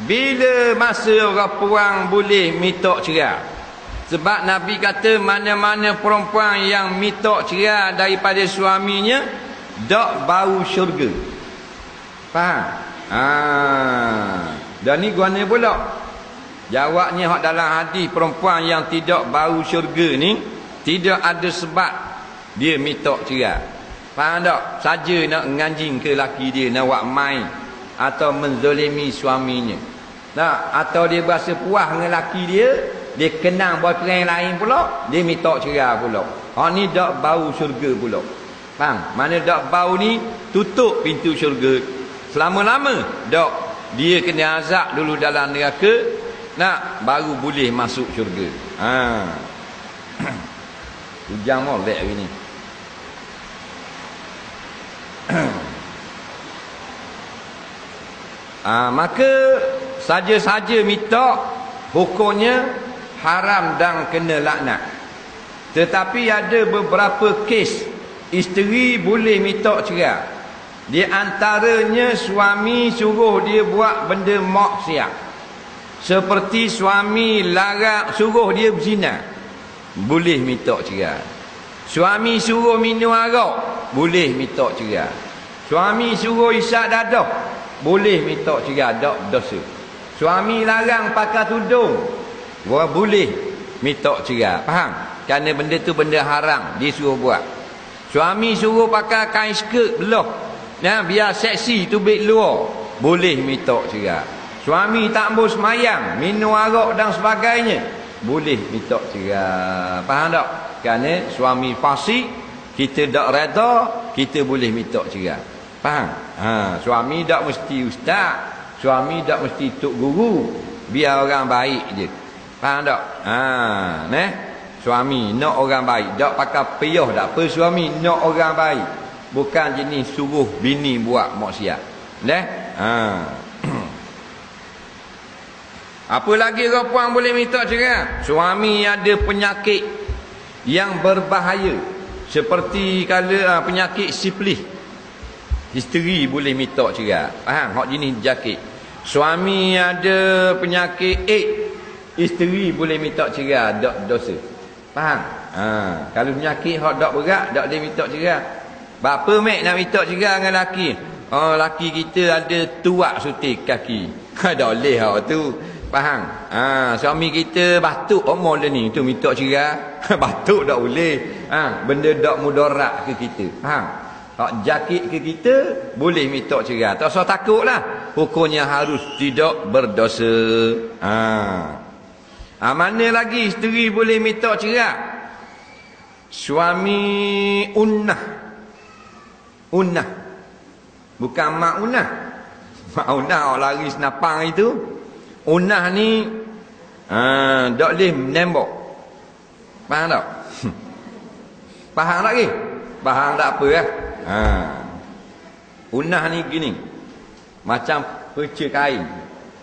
bila masa orang perang boleh mitok cerai? Sebab Nabi kata mana-mana perempuan yang mitok cerai daripada suaminya dak bau syurga. Faham? Dan ni guana pula. Jawabnya hak dalam hadis, perempuan yang tidak bau syurga ni tidak ada sebab dia mitok cerai. Faham tak? Saja nak nganjing ke laki dia, nak buat main atau menzolimi suaminya. Nah, atau dia berasa puas dengan laki dia, dia kenang boyfriend lain pula, dia mitok cerai pula. Hak ni dak bau syurga pula. Faham? Mana dak bau ni tutup pintu syurga selama-lama. Dak, dia kena azab dulu dalam neraka, nak baru boleh masuk syurga. Hujan molek hari ni. Maka saja-saja mitok hukumnya haram dan kena laknat. Tetapi ada beberapa kes isteri boleh mitok cerai. Di antaranya suami suruh dia buat benda maksiat. Seperti suami larang, suruh dia berzina, boleh mitok cerai. Suami suruh minum arak, boleh mitok cerai. Suami suruh isyak dadah, boleh mitok cerai, tak dosa. Suami larang pakai tudung, boleh mitok cerai. Faham? Kerana benda tu benda haram, dia suruh buat. Suami suruh pakai kain skirt belah, biar seksi tubik luar, boleh mitok cerai. Suami tak mau semayang, minum arak dan sebagainya, boleh mitok cerai. Faham tak? Kerana suami fasik, kita tak reda, kita boleh mitok cerai. Faham? Suami tak mesti ustaz, suami tak mesti tok guru, biar orang baik je. Faham tak? Suami nak orang baik, tak pakai payah tak apa, suami nak orang baik, bukan jenis suruh bini buat maksiat. Apa lagi orang puan boleh mitok cerai? Suami ada penyakit yang berbahaya, seperti kalau penyakit siflis, isteri boleh mitok cerai. Faham? Hak jenis jakit. Suami ada penyakit AIDS, isteri boleh mitok cerai, tak dosa. Faham? Kalau penyakit hak tak berat, tak boleh mitok cerai. Bapa mek nak mitok cerai dengan laki? Laki kita ada tuak sutik kaki. Tak boleh hak tu. Faham? Suami kita batuk omol dia ni, tu mitok cerai. Batuk tak boleh. Benda tak mudarat ke kita. Faham? Hak jakit ke kita, boleh mitok cerai. Tak usah takutlah. Hukumnya harus tidak berdosa. Mana lagi isteri boleh mitok cerai? Suami unnah. Unnah. Bukan mak unnah. Mak unnah orang lari senapang itu. Unnah ni tak boleh menembak. Faham tak? Faham lagi? Faham tak apa lah. Unnah ni gini, macam perca kain,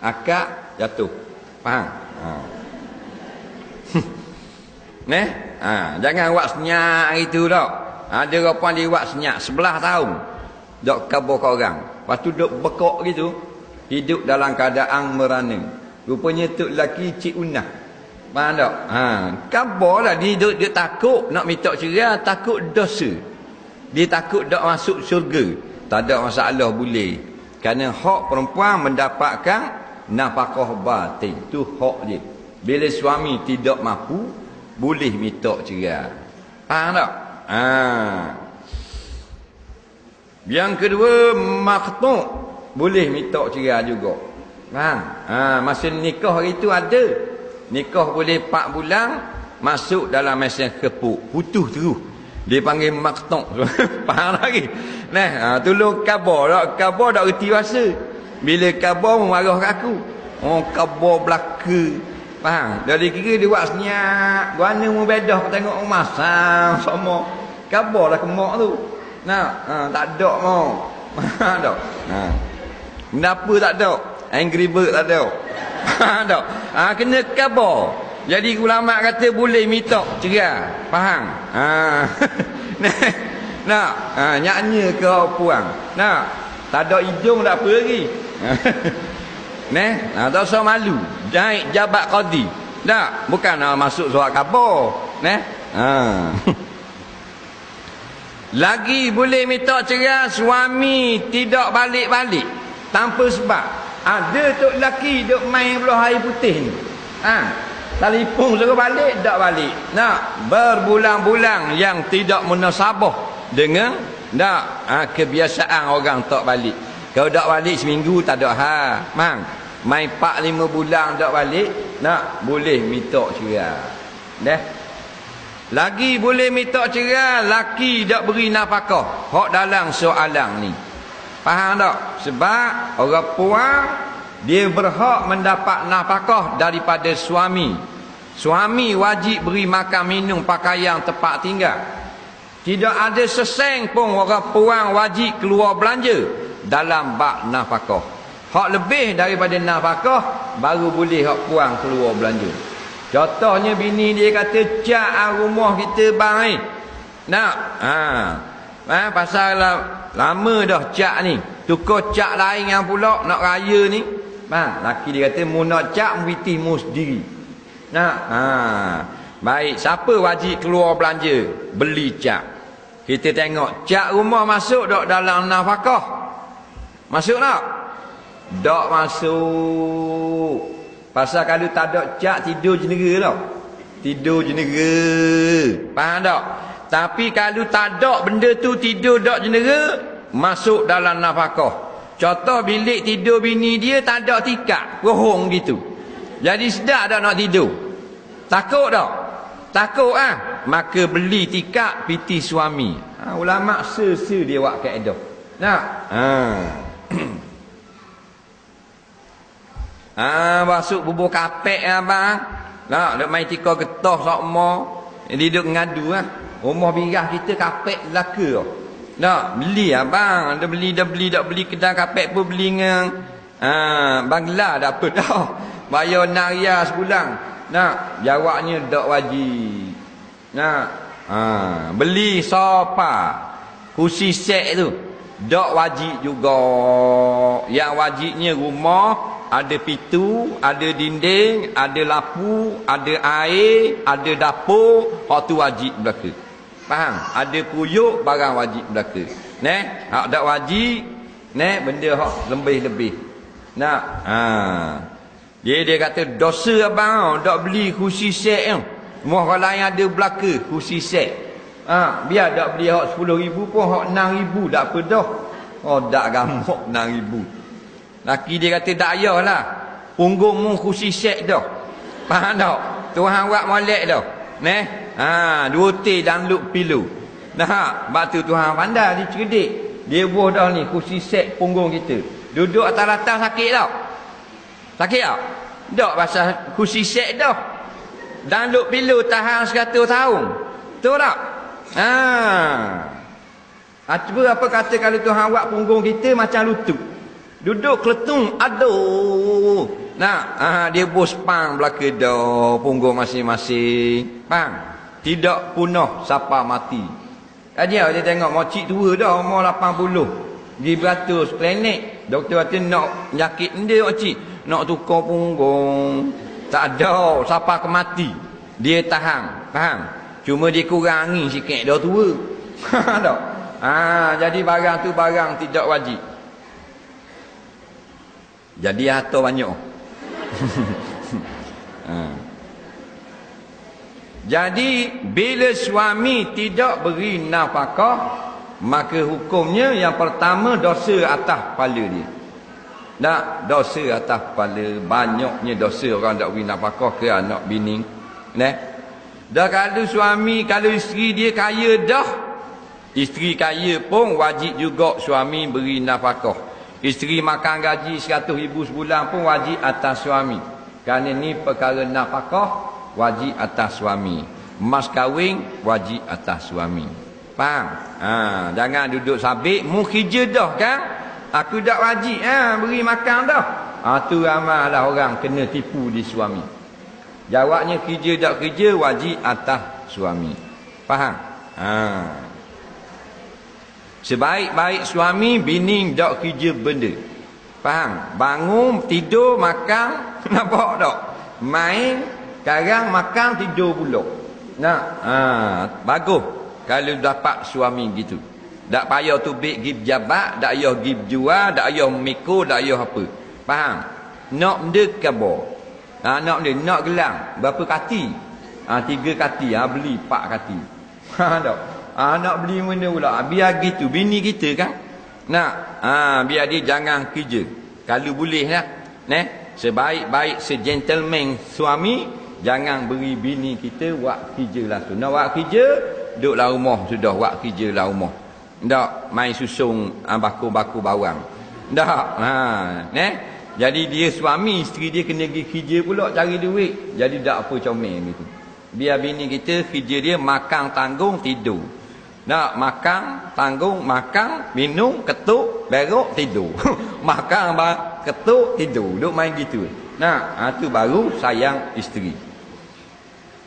akak jatuh. Faham? Jangan buat senyak itu tak. Ada orang dia buat senyak 11 tahun tak kabur ke orang, lepas tu duk bekok gitu, hidup dalam keadaan merana. Rupanya tu lelaki cik unnah. Faham tak? Kabur lah dia takut nak mitok cerai, takut dosa. Dia takut tak masuk syurga. Tak ada masalah, boleh. Kerana hak perempuan mendapatkan nafkah batin. Tu hak dia. Bila suami tidak mampu, boleh mitok cerai. Faham tak? Yang kedua, maktuk, boleh mitok cerai juga. Faham? Masa nikah hari tu ada. Nikah boleh 4 bulan, masuk dalam mesin kepuk, putus terus. Dia panggil maktuk. Faham lagi? Tolong khabar tak? Khabar tak reti rasa. Bila khabar memarah kat aku. Khabar belaka. Faham? Dari kira dia buat senyak. Guana mu bedah tengok masam sama. Khabar lah kemak tu. Tak ada mau. Faham tak? Kenapa tak ada? Angry Bird tak ada. Faham tak? Kena khabar. Jadi ulama kata boleh mitok cerai. Faham? Nyanyi ke puang. Tak ada hidung tak apa lagi. Tak usah malu. Naik jabat qadi. Tak, bukan masuk surat khabar. Lagi boleh minta cerai suami tidak balik-balik tanpa sebab. Ada tok lelaki duk main belah air putih ni. Telefon suruh balik, tak balik. Berbulan-bulan yang tidak munasabah dengan kebiasaan orang tak balik. Kalau tak balik seminggu tak ada mang. Main 4-5 bulan tak balik, boleh minta cerai. Lagi boleh minta cerai laki tak beri nafkah. Hak dalam soalan ni. Faham tak? Sebab orang puan dia berhak mendapat nafkah daripada suami. Suami wajib beri makan minum, pakaian, tempat tinggal. Tidak ada seseng pun orang puan wajib keluar belanja dalam bab nafkah. Hak lebih daripada nafkah baru boleh hak puan keluar belanja. Contohnya bini dia kata cat rumah kita bang pasal lama dah cat ni, tukar cat lain yang pula nak raya ni bang, laki dia kata mu nak cat mesti mu sendiri. Baik, siapa wajib keluar belanja beli cat? Kita tengok cat rumah masuk tak dalam nafkah? Masuk tak? Tak masuk. Pasal kalau tak ada cat tidur jenera tau. Tidur jenera. Faham tak? Tapi kalau tak ada benda tu tidur tak jenera, masuk dalam nafkah. Contoh bilik tidur bini dia tak ada tikar, rohong gitu. Jadi sedap tak nak tidur? Takut tak? Takut maka beli tikar piti suami. Ulama se-se dia buat kaedah. Masuk bubur kapek abang. Nak main tikar getah sokmo. Dia duduk ngadu rumah birah kita kapek laka. Nak beli abang, dah beli kedai kapek pun beli dengan Bangla dah apa dah. Bayar naria sebulan. Nak jawabnya tak wajib. Nak beli sofa, kursi set tu tak wajib juga. Yang wajibnya rumah ada pintu, ada dinding, ada lampu, ada air, ada dapur, hak tu wajib belaka. Faham? Ada kuyuk, barang wajib belaka. Hak tak wajib, benda hak lebih-lebih. Dia kata dosa abang tak beli kursi set tu. Semua orang lain ada belaka kursi set. Biar tak beli hak 10,000 pun hak 6,000 tak apa dah. Tak gamuk 6,000. Laki dia kata tak payahlah. Punggungmu kursi set dah. Faham tak? Tuhan buat molek dah. 2 teh dan luk pilu. Sebab tu Tuhan pandai, dia cerdik. Dia buah dah ni kursi set punggung kita. Duduk atas-atas sakit tak? Sakit tak? Tak pasal kursi set dah. Dan luk pilu tahan 100 tahun. Betul tak? Cuba apa kata kalau Tuhan buat punggung kita macam lutut. Duduk keletung, aduh. Dia bos pang belaka dah punggung masing-masing. Tidak punah siapa mati. Dia tengok mocik tua dah umur 80. Pergi beratus klinik. Doktor kata nak penyakit dia mocik. Nak tukar punggung. Tak ada siapa ke mati. Dia tahan. Faham? Cuma dia kurang angin sikit dah tua. Tak? Jadi barang tu barang tidak wajib. Jadi harta banyak. Jadi bila suami tidak beri nafkah, maka hukumnya yang pertama dosa atas kepala dia. Dosa atas kepala. Banyaknya dosa orang tak beri nafkah ke anak bini. Dah kalau suami, kalau isteri dia kaya dah, isteri kaya pun wajib juga suami beri nafkah. Isteri makan gaji 100,000 sebulan pun wajib atas suami. Kerana ni perkara nafkah wajib atas suami. Mas kahwin wajib atas suami. Faham? Jangan duduk sabit, mu kerja dah kan? Aku tak wajib beri makan dah. Tu ramailah orang kena tipu di suami. Jawabnya kerja tak kerja wajib atas suami. Faham? Sebaik-baik suami bini tak kerja benda. Faham? Bangun, tidur, makan, nampak tak? Main, sekarang makan, tidur pula. Nah, bagus kalau dapat suami gitu. Tak payah tubik pergi pejabat, tak payah pergi berjual, tak payah mikul, tak payah apa. Faham? Nak benda khabar. Nak benda, nak gelang. Berapa kati? 3 kati. Beli 4 kati. Tak? Nak beli benda pula. Biar gitu. Bini kita kan? Nak? Biar dia jangan kerja. Kalau boleh lah. Sebaik-baik se-gentleman suami, jangan beri bini kita buat kerja lah tu. Nak buat kerja, duduklah rumah sudah. Buat kerja lah rumah. Tak? Main susung baku-baku bawang. Tak? Jadi dia suami, isteri dia kena pergi kerja pula cari duit. Jadi tak apa comel gitu. Biar bini kita kerja dia makan tanggung tidur. Tak? Makan tanggung, makan, minum, ketuk, berok, tidur. Makan, ketuk, tidur. Duk main gitu. Nah, tu baru sayang isteri.